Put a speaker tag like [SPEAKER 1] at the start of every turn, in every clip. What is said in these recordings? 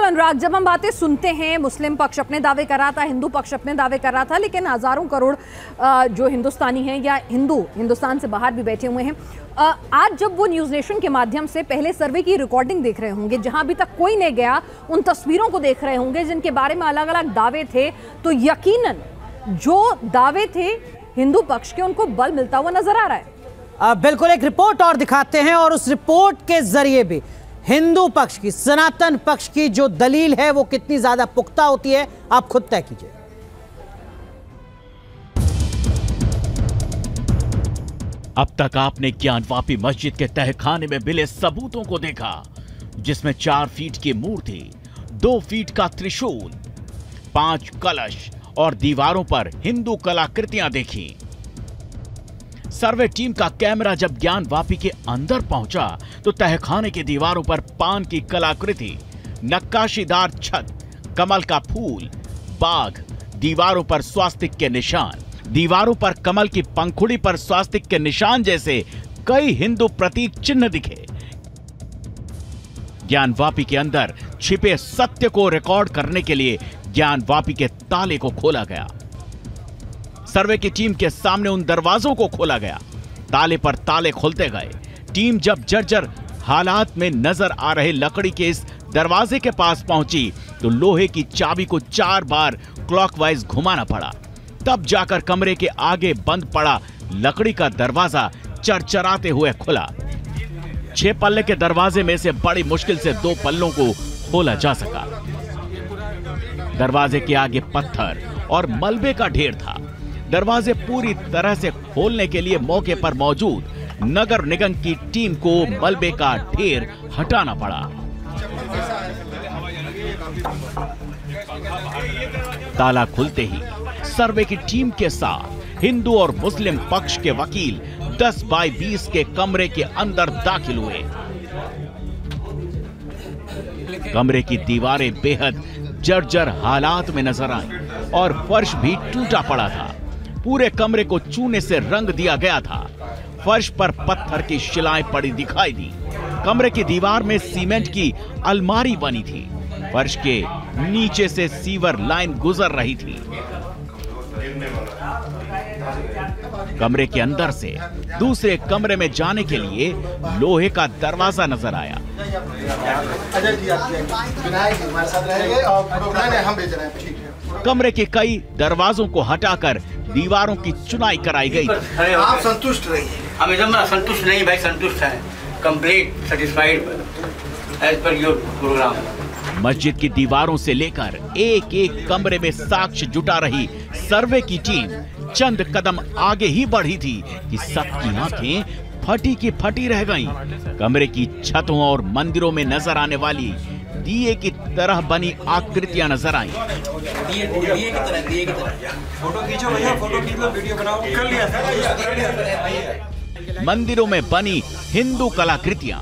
[SPEAKER 1] अनुराग, जब हम बातें सुनते हैं, मुस्लिम पक्ष अपने दावे कर रहा था, हिंदू पक्ष अपने दावे कर रहा था, लेकिन हजारों करोड़ जो हिंदुस्तानी हैं या हिंदुस्तान से बाहर भी बैठे हुए हैं, आज जब वो न्यूज़ नेशन के माध्यम से पहले सर्वे की रिकॉर्डिंग देख रहे होंगे, जहां अभी तक कोई नहीं गया, उन तस्वीरों को देख रहे होंगे जिनके बारे में अलग अलग दावे थे, तो यकीनन जो दावे थे हिंदू पक्ष के, उनको बल मिलता हुआ नजर आ रहा है।
[SPEAKER 2] बिल्कुल, एक रिपोर्ट और दिखाते हैं और उस रिपोर्ट के जरिए भी हिंदू पक्ष की, सनातन पक्ष की जो दलील है वो कितनी ज्यादा पुख्ता होती है, आप खुद तय कीजिए।
[SPEAKER 3] अब तक आपने ज्ञानवापी मस्जिद के तहखाने में मिले सबूतों को देखा, जिसमें 4 फीट की मूर्ति, 2 फीट का त्रिशूल, 5 कलश और दीवारों पर हिंदू कलाकृतियां देखी। सर्वे टीम का कैमरा जब ज्ञानवापी के अंदर पहुंचा तो तहखाने की दीवारों पर पान की कलाकृति, नक्काशीदार छत, कमल का फूल, बाघ, दीवारों पर स्वास्तिक के निशान, दीवारों पर कमल की पंखुड़ी पर स्वास्तिक के निशान जैसे कई हिंदू प्रतीक चिन्ह दिखे। ज्ञानवापी के अंदर छिपे सत्य को रिकॉर्ड करने के लिए ज्ञानवापी के ताले को खोला गया। सर्वे की टीम के सामने उन दरवाजों को खोला गया, ताले पर ताले खुलते गए। टीम जब जर्जर हालात में नजर आ रहे लकड़ी के इस दरवाजे के पास पहुंची तो लोहे की चाबी को 4 बार क्लॉकवाइज घुमाना पड़ा, तब जाकर कमरे के आगे बंद पड़ा लकड़ी का दरवाजा चरचराते हुए खुला। 6 पल्ले के दरवाजे में से बड़ी मुश्किल से 2 पल्लों को खोला जा सका। दरवाजे के आगे पत्थर और मलबे का ढेर था। दरवाजे पूरी तरह से खोलने के लिए मौके पर मौजूद नगर निगम की टीम को मलबे का ढेर हटाना पड़ा। ताला खुलते ही सर्वे की टीम के साथ हिंदू और मुस्लिम पक्ष के वकील 10 बाय 20 के कमरे के अंदर दाखिल हुए। कमरे की दीवारें बेहद जर्जर हालात में नजर आई और फर्श भी टूटा पड़ा था। पूरे कमरे को चूने से रंग दिया गया था। फर्श पर पत्थर की शिलाएं पड़ी दिखाई दी। कमरे की दीवार में सीमेंट की अलमारी बनी थी। फर्श के नीचे से सीवर लाइन गुजर रही थी। कमरे के अंदर से दूसरे कमरे में जाने के लिए लोहे का दरवाजा नजर आया। कमरे के कई दरवाजों को हटाकर दीवारों की चुनाई कराई गई।
[SPEAKER 4] आप संतुष्ट रहिए। हम एकदम संतुष्ट नहीं भाई, संतुष्ट हैं, complete satisfied as per your programme.
[SPEAKER 3] मस्जिद की दीवारों से लेकर एक एक कमरे में साक्ष्य जुटा रही सर्वे की टीम चंद कदम आगे ही बढ़ी थी कि सबकी आंखें फटी की फटी रह गईं। कमरे की छतों और मंदिरों में नजर आने वाली दिए की तरह बनी आकृतियां नजर आईं।
[SPEAKER 4] दिए की तरह फोटो खींचो भैया, फोटो खींच लो, वीडियो बनाओ। कर लिया।
[SPEAKER 3] मंदिरों में बनी हिंदू कलाकृतियां,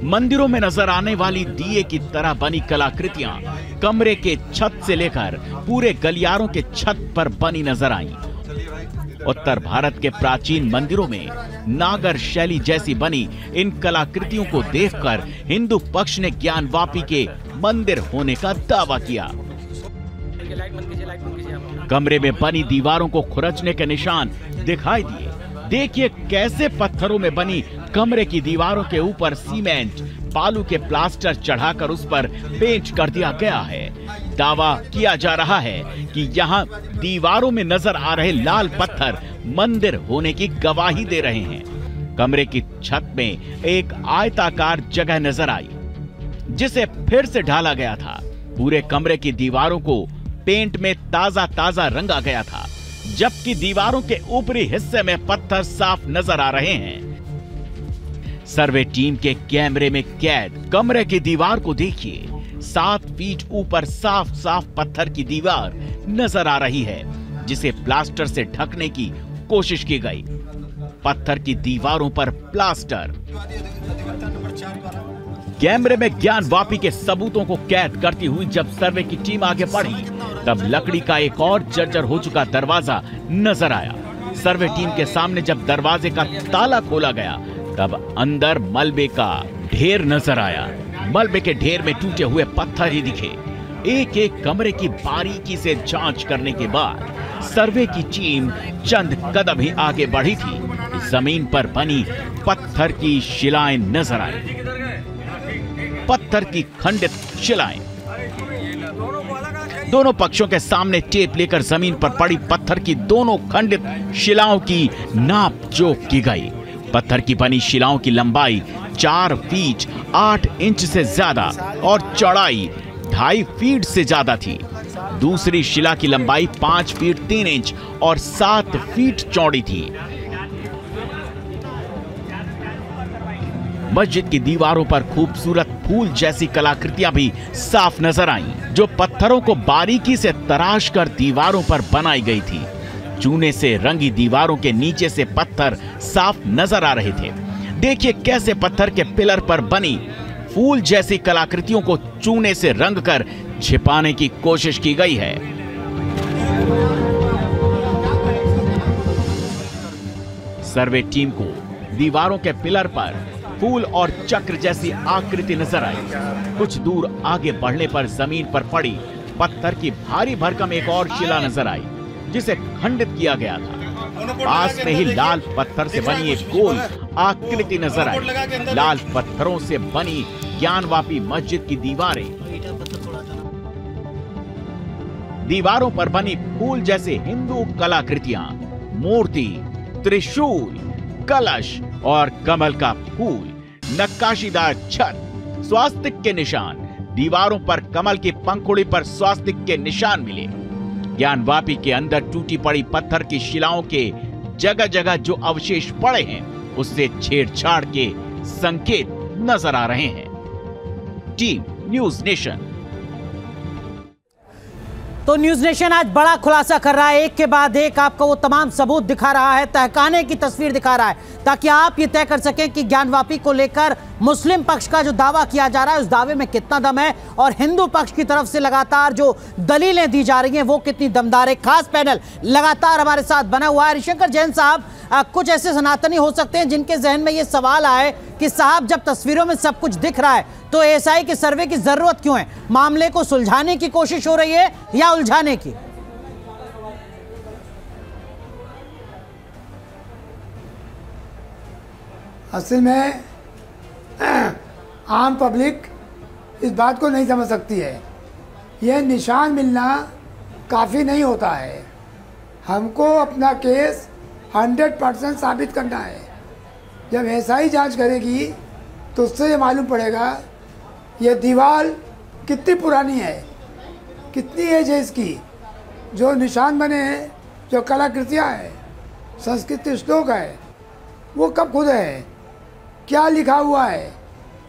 [SPEAKER 3] मंदिरों में नजर आने वाली दिए की तरह बनी कलाकृतियां कमरे के छत से लेकर पूरे गलियारों के छत पर बनी नजर आईं। उत्तर भारत के प्राचीन मंदिरों में नागर शैली जैसी बनी इन कलाकृतियों को देखकर हिंदू पक्ष ने ज्ञानवापी के मंदिर होने का दावा किया। कमरे में बनी दीवारों को खुरचने के निशान दिखाई दिए। देखिए कैसे पत्थरों में बनी कमरे की दीवारों के ऊपर सीमेंट बालू के प्लास्टर चढ़ाकर उस पर पेंट कर दिया गया है। दावा किया जा रहा है कि यहाँ दीवारों में नजर आ रहे लाल पत्थर मंदिर होने की गवाही दे रहे हैं। कमरे की छत में एक आयताकार जगह नजर आई जिसे फिर से ढाला गया था। पूरे कमरे की दीवारों को पेंट में ताजा रंगा गया था, जबकि दीवारों के ऊपरी हिस्से में पत्थर साफ नजर आ रहे हैं। सर्वे टीम के कैमरे में कैद कमरे की दीवार को देखिए। 7 फीट ऊपर साफ साफ पत्थर की दीवार नजर आ रही है, जिसे प्लास्टर से ढकने की कोशिश की गई। पत्थर की दीवारों पर प्लास्टर। कैमरे में ज्ञानवापी के सबूतों को कैद करती हुई जब सर्वे की टीम आगे बढ़ी, तब लकड़ी का एक और जर्जर हो चुका दरवाजा नजर आया। सर्वे टीम के सामने जब दरवाजे का ताला खोला गया, तब अंदर मलबे का ढेर नजर आया। मलबे के ढेर में टूटे हुए पत्थर ही दिखे। एक एक कमरे की बारीकी से जांच करने के बाद सर्वे की टीम चंद कदम ही आगे बढ़ी थी। जमीन पर बनी पत्थर की शिलाएं नजर आई। पत्थर की खंडित शिलाएं। दोनों पक्षों के सामने टेप लेकर जमीन पर पड़ी पत्थर की दोनों खंडित शिलाओं की नाप जोख की गई। पत्थर की बनी शिलाओं की लंबाई 4 फीट 8 इंच से ज्यादा और चौड़ाई 2.5 फीट से ज्यादा थी। दूसरी शिला की लंबाई 5 फीट 3 इंच और 7 फीट चौड़ी थी। मस्जिद की दीवारों पर खूबसूरत फूल जैसी कलाकृतियां भी साफ नजर आईं, जो पत्थरों को बारीकी से तराश कर दीवारों पर बनाई गई थी। चूने से रंगी दीवारों के नीचे से पत्थर साफ नजर आ रहे थे। देखिए कैसे पत्थर के पिलर पर बनी फूल जैसी कलाकृतियों को चूने से रंग कर छिपाने की कोशिश की गई है। सर्वे टीम को दीवारों के पिलर पर फूल और चक्र जैसी आकृति नजर आई। कुछ दूर आगे बढ़ने पर जमीन पर पड़ी पत्थर की भारी भरकम एक और शिला नजर आई, जिसे खंडित किया गया था। पास में ही लाल पत्थर से बनी एक गोल आकृति नजर आई। लाल पत्थरों से बनी ज्ञानवापी मस्जिद की दीवारों पर बनी फूल जैसे हिंदू कलाकृतियां, मूर्ति, त्रिशूल, कलश और कमल का फूल, नक्काशीदार छत, स्वास्तिक के निशान। दीवारों पर कमल की पंखुड़ी पर स्वास्तिक के निशान मिले। ज्ञानवापी के अंदर टूटी पड़ी पत्थर की शिलाओं के जगह जगह जो अवशेष पड़े हैं, उससे छेड़छाड़ के संकेत नजर आ रहे हैं। Team news nation.
[SPEAKER 2] तो न्यूज नेशन आज बड़ा खुलासा कर रहा है, एक के बाद एक आपको वो तमाम सबूत दिखा रहा है, तहखाने की तस्वीर दिखा रहा है, ताकि आप ये तय कर सकें कि ज्ञानवापी को लेकर मुस्लिम पक्ष का जो दावा किया जा रहा है उस दावे में कितना दम है और हिंदू पक्ष की तरफ से लगातार जो दलीलें दी जा रही हैं वो कितनी दमदार है। खास पैनल लगातार हमारे साथ बना हुआ है। हरिशंकर जैन साहब, कुछ ऐसे सनातनी हो सकते हैं जिनके जहन में ये सवाल आए कि साहब जब तस्वीरों में सब कुछ दिख रहा है तो एएसआई के सर्वे की जरूरत क्यों है? मामले को सुलझाने की कोशिश हो रही है या उलझाने की?
[SPEAKER 5] असल में आम पब्लिक इस बात को नहीं समझ सकती है। यह निशान मिलना काफ़ी नहीं होता है। हमको अपना केस 100% साबित करना है। जब एएसआई जांच करेगी तो उससे ये मालूम पड़ेगा ये दीवार कितनी पुरानी है, कितनी एज है इसकी, जो निशान बने हैं, जो कलाकृतियाँ हैं, संस्कृत श्लोक है, वो कब खुद है, क्या लिखा हुआ है,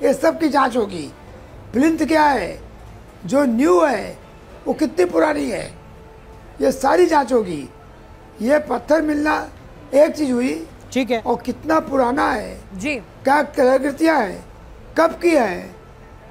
[SPEAKER 5] ये सब की जांच होगी। प्लिंथ क्या है, जो न्यू है वो कितनी पुरानी है, ये सारी जांच होगी। ये पत्थर मिलना एक चीज़ हुई,
[SPEAKER 2] ठीक है,
[SPEAKER 5] और कितना पुराना है
[SPEAKER 1] जी,
[SPEAKER 5] क्या कलाकृतियाँ हैं, कब की है,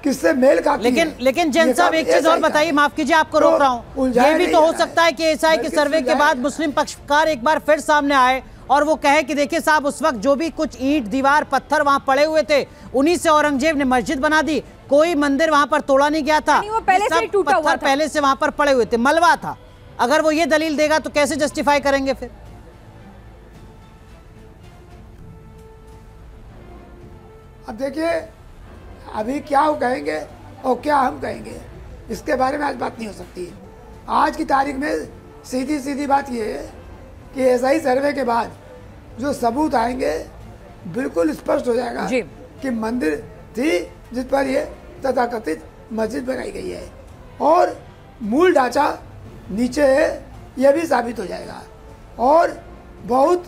[SPEAKER 5] किससे मेल खाती है।
[SPEAKER 2] लेकिन जैन साहब एक चीज और बताइए, माफ कीजिए आपको रोक रहा हूँ, ये भी तो हो सकता है कि एएसआई के सर्वे के बाद मुस्लिम पक्षकार एक बार फिर सामने आए और वो कहे कि देखिए साहब उस वक्त जो भी कुछ ईंट दीवार पत्थर वहां पड़े हुए थे उन्हीं से औरंगजेब ने मस्जिद बना दी, कोई मंदिर वहां पर तोड़ा नहीं गया था,
[SPEAKER 1] वो पहले से ही टूटा हुआ था,
[SPEAKER 2] पहले से वहां पर पड़े हुए थे, मलबा था। अगर वो ये दलील देगा तो कैसे जस्टिफाई करेंगे फिर?
[SPEAKER 5] अब देखिए अभी क्या वो कहेंगे और क्या हम कहेंगे, इसके बारे में आज बात नहीं हो सकती है। आज की तारीख में सीधी सीधी बात ये है कि एएसआई सर्वे के बाद जो सबूत आएंगे बिल्कुल स्पष्ट हो जाएगा कि मंदिर थी जिस पर ये तथाकथित मस्जिद बनाई गई है और मूल ढांचा नीचे है, यह भी साबित हो जाएगा और बहुत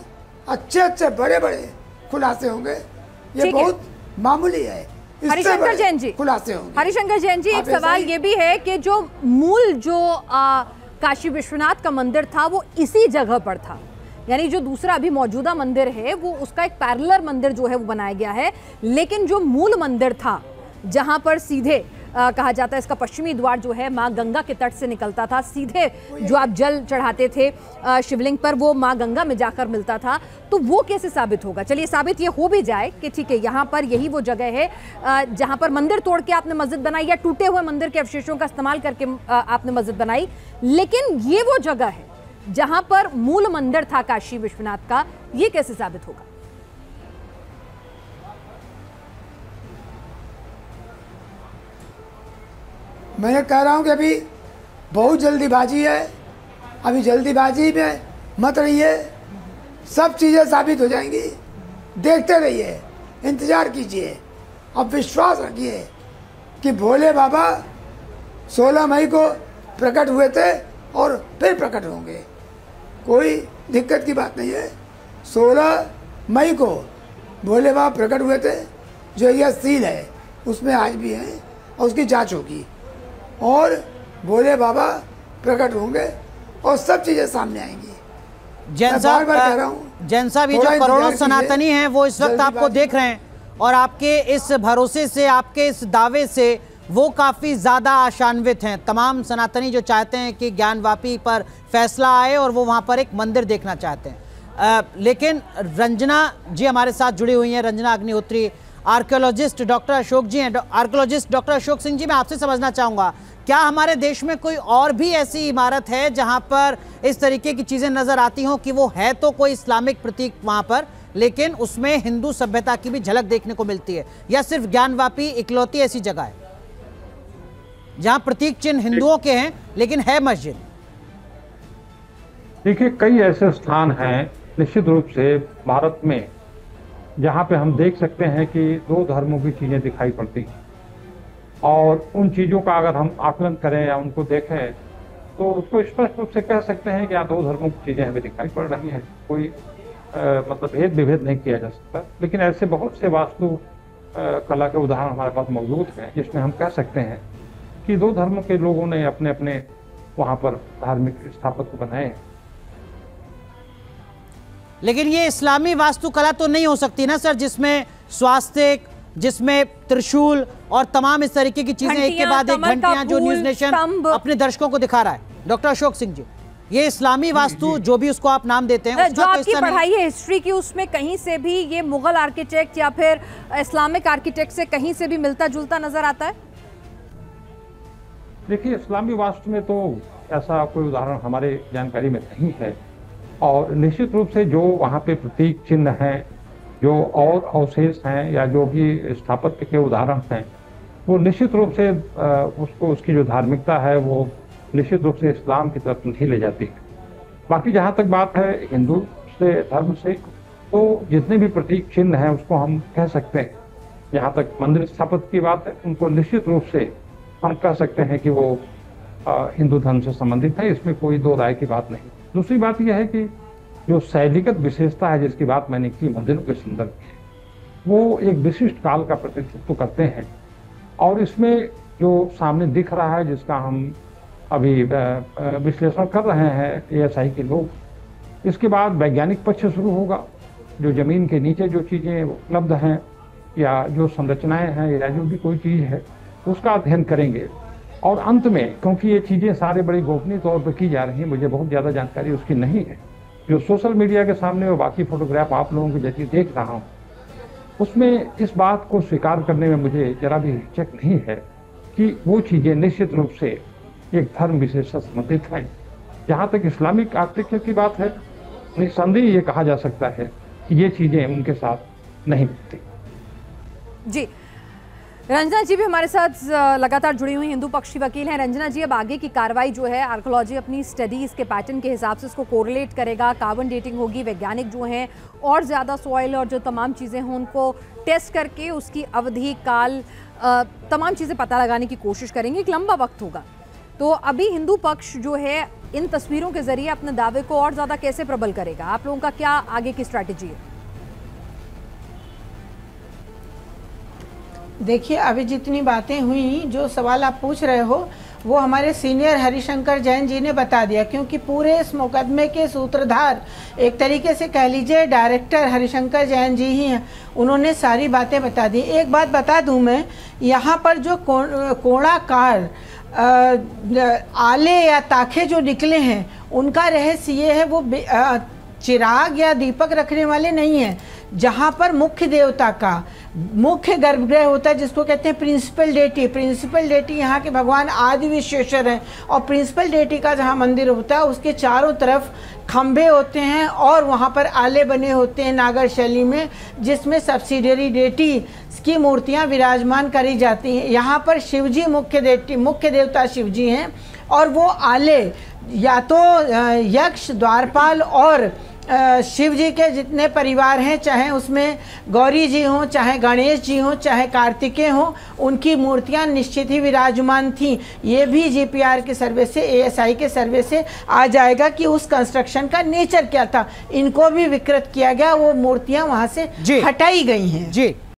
[SPEAKER 5] अच्छे बड़े बड़े खुलासे होंगे। ये बहुत मामूली है।
[SPEAKER 1] हरिशंकर जैन जी,
[SPEAKER 5] खुलासे होंगे।
[SPEAKER 1] हरिशंकर जैन जी, एक सवाल ये भी है कि जो मूल जो काशी विश्वनाथ का मंदिर था वो इसी जगह पर था, यानी जो दूसरा अभी मौजूदा मंदिर है वो उसका एक पैरेलल मंदिर जो है वो बनाया गया है, लेकिन जो मूल मंदिर था जहां पर सीधे कहा जाता है इसका पश्चिमी द्वार जो है माँ गंगा के तट से निकलता था, सीधे जो आप जल चढ़ाते थे शिवलिंग पर वो माँ गंगा में जाकर मिलता था। तो वो कैसे साबित होगा? चलिए साबित ये हो भी जाए कि ठीक है यहाँ पर यही वो जगह है जहाँ पर मंदिर तोड़ के आपने मस्जिद बनाई या टूटे हुए मंदिर के अवशेषों का इस्तेमाल करके आपने मस्जिद बनाई, लेकिन ये वो जगह है जहां पर मूल मंदिर था काशी विश्वनाथ का, ये कैसे साबित होगा?
[SPEAKER 5] मैं कह रहा हूं कि अभी बहुत जल्दीबाजी है, अभी जल्दीबाजी में मत रहिए, सब चीज़ें साबित हो जाएंगी। देखते रहिए, इंतजार कीजिए, अब विश्वास रखिए कि भोले बाबा 16 मई को प्रकट हुए थे और फिर प्रकट होंगे, कोई दिक्कत की बात नहीं है। 16 मई को भोले बाबा प्रकट हुए थे, जो यह सील है उसमें आज भी है और उसकी जांच होगी और भोले बाबा प्रकट होंगे और सब चीज़ें सामने आएंगी।
[SPEAKER 2] जैन साहब, ये जो करोड़ों सनातनी हैं वो इस वक्त आपको देख रहे हैं और आपके इस भरोसे से, आपके इस दावे से वो काफ़ी ज़्यादा आशान्वित हैं। तमाम सनातनी जो चाहते हैं कि ज्ञानवापी पर फैसला आए और वो वहाँ पर एक मंदिर देखना चाहते हैं। लेकिन रंजना जी हमारे साथ जुड़ी हुई हैं, रंजना अग्निहोत्री, आर्कियोलॉजिस्ट डॉक्टर अशोक जी हैं। आर्कियोलॉजिस्ट डॉक्टर अशोक सिंह जी, मैं आपसे समझना चाहूँगा, क्या हमारे देश में कोई और भी ऐसी इमारत है जहाँ पर इस तरीके की चीज़ें नज़र आती हों कि वो है तो कोई इस्लामिक प्रतीक वहाँ पर, लेकिन उसमें हिंदू सभ्यता की भी झलक देखने को मिलती है, या सिर्फ ज्ञानवापी इकलौती ऐसी जगह है जहां प्रतीक चिन्ह हिंदुओं के हैं लेकिन है मस्जिद?
[SPEAKER 6] देखिए, कई ऐसे स्थान हैं निश्चित रूप से भारत में जहां पे हम देख सकते हैं कि दो धर्मों की चीजें दिखाई पड़ती हैं, और उन चीजों का अगर हम आकलन करें या उनको देखें तो उसको स्पष्ट रूप से कह सकते हैं कि यहाँ दो धर्मों की चीजें हमें दिखाई पड़ रही हैं। कोई मतलब भेद विभेद नहीं किया जा सकता, लेकिन ऐसे बहुत से वास्तु कला के उदाहरण हमारे पास मौजूद हैं जिसमें हम कह सकते हैं कि दो धर्मों के लोगों ने अपने अपने वहां पर धार्मिक स्थापत्य बनाए।
[SPEAKER 2] लेकिन ये इस्लामी वास्तुकला तो नहीं हो सकती ना सर, जिसमें स्वास्तिक, जिसमें त्रिशूल और तमाम इस तरीके की चीजें एक के बाद एक घंटियां जो न्यूज नेशन अपने दर्शकों को दिखा रहा है। डॉक्टर अशोक सिंह जी, ये इस्लामी वास्तु जो भी उसको आप नाम देते हैं,
[SPEAKER 1] जो आपकी पढ़ाई है हिस्ट्री की, उसमें कहीं से भी ये मुगल आर्किटेक्ट या फिर इस्लामिक आर्किटेक्ट से कहीं से भी मिलता जुलता नजर आता है?
[SPEAKER 6] देखिए, इस्लामी वास्तु में तो ऐसा कोई उदाहरण हमारे जानकारी में नहीं है, और निश्चित रूप से जो वहाँ पे प्रतीक चिन्ह हैं, जो और अवशेष हैं या जो भी स्थापत्य के उदाहरण हैं, वो निश्चित रूप से उसको उसकी जो धार्मिकता है वो निश्चित रूप से इस्लाम की तरफ नहीं ले जाती है। बाकी जहाँ तक बात है हिंदू से धर्म से, तो जितने भी प्रतीक चिन्ह हैं उसको हम कह सकते हैं, जहाँ तक मंदिर स्थापत्य की बात है उनको निश्चित रूप से हम कह सकते हैं कि वो हिंदू धर्म से संबंधित है, इसमें कोई दो राय की बात नहीं। दूसरी बात यह है कि जो शैलीगत विशेषता है जिसकी बात मैंने की मंदिरों के संदर्भ में, वो एक विशिष्ट काल का प्रतिनिधित्व करते हैं, और इसमें जो सामने दिख रहा है जिसका हम अभी विश्लेषण कर रहे हैं ASI के लोग, इसके बाद वैज्ञानिक पक्ष शुरू होगा। जो जमीन के नीचे जो चीज़ें उपलब्ध हैं या जो संरचनाएं हैं या जो भी कोई चीज़ है उसका अध्ययन करेंगे, और अंत में, क्योंकि ये चीज़ें सारे बड़ी गोपनीय तौर पर की जा रही हैं, मुझे बहुत ज़्यादा जानकारी उसकी नहीं है, जो सोशल मीडिया के सामने और बाकी फोटोग्राफ आप लोगों के जरिए देख रहा हूँ, उसमें इस बात को स्वीकार करने में मुझे जरा भी हिचक नहीं है कि वो चीज़ें निश्चित रूप से एक धर्म विशेष से संबंधित हैं। जहाँ तक इस्लामिक आर्किटेक्चर की बात है, निस्संदेह ये कहा जा सकता है कि ये चीज़ें उनके साथ नहीं मिलती।
[SPEAKER 1] जी, रंजना जी भी हमारे साथ लगातार जुड़ी हुई हिंदू पक्ष की वकील हैं। रंजना जी, अब आगे की कार्रवाई जो है, आर्कियोलॉजी अपनी स्टडीज़ के पैटर्न के हिसाब से इसको कोरिलेट करेगा, कार्बन डेटिंग होगी, वैज्ञानिक जो हैं और ज़्यादा सॉइल और जो तमाम चीज़ें हों उनको टेस्ट करके उसकी अवधि, काल, तमाम चीज़ें पता लगाने की कोशिश करेंगे। एक लंबा वक्त होगा, तो अभी हिंदू पक्ष जो है इन तस्वीरों के ज़रिए अपने दावे को और ज़्यादा कैसे प्रबल करेगा? आप लोगों का क्या आगे की स्ट्रैटेजी है?
[SPEAKER 7] देखिए, अभी जितनी बातें हुई, जो सवाल आप पूछ रहे हो वो हमारे सीनियर हरिशंकर जैन जी ने बता दिया, क्योंकि पूरे इस मुकदमे के सूत्रधार एक तरीके से कह लीजिए डायरेक्टर हरिशंकर जैन जी ही हैं। उन्होंने सारी बातें बता दी। एक बात बता दूं मैं, यहाँ पर जो कोणाकार आले या ताखे जो निकले हैं, उनका रहस्य ये है, वो चिराग या दीपक रखने वाले नहीं हैं। जहाँ पर मुख्य देवता का मुख्य गर्भगृह होता है, जिसको कहते हैं प्रिंसिपल डेटी। प्रिंसिपल डेटी यहाँ के भगवान आदि विश्वेश्वर हैं, और प्रिंसिपल डेटी का जहाँ मंदिर होता है उसके चारों तरफ खंभे होते हैं और वहाँ पर आले बने होते हैं नागर शैली में, जिसमें सब्सिडियरी डेटी की मूर्तियाँ विराजमान करी जाती हैं। यहाँ पर शिवजी मुख्य देवता शिवजी हैं, और वो आले या तो यक्ष, द्वारपाल और शिव जी के जितने परिवार हैं, चाहे उसमें गौरी जी हों, चाहे गणेश जी हों, चाहे कार्तिकेय हों, उनकी मूर्तियां निश्चित ही विराजमान थीं। ये भी जीपीआर के सर्वे से, एएसआई के सर्वे से आ जाएगा कि उस कंस्ट्रक्शन का नेचर क्या था। इनको भी विकृत किया गया, वो मूर्तियां वहां से हटाई गई हैं।
[SPEAKER 2] जी।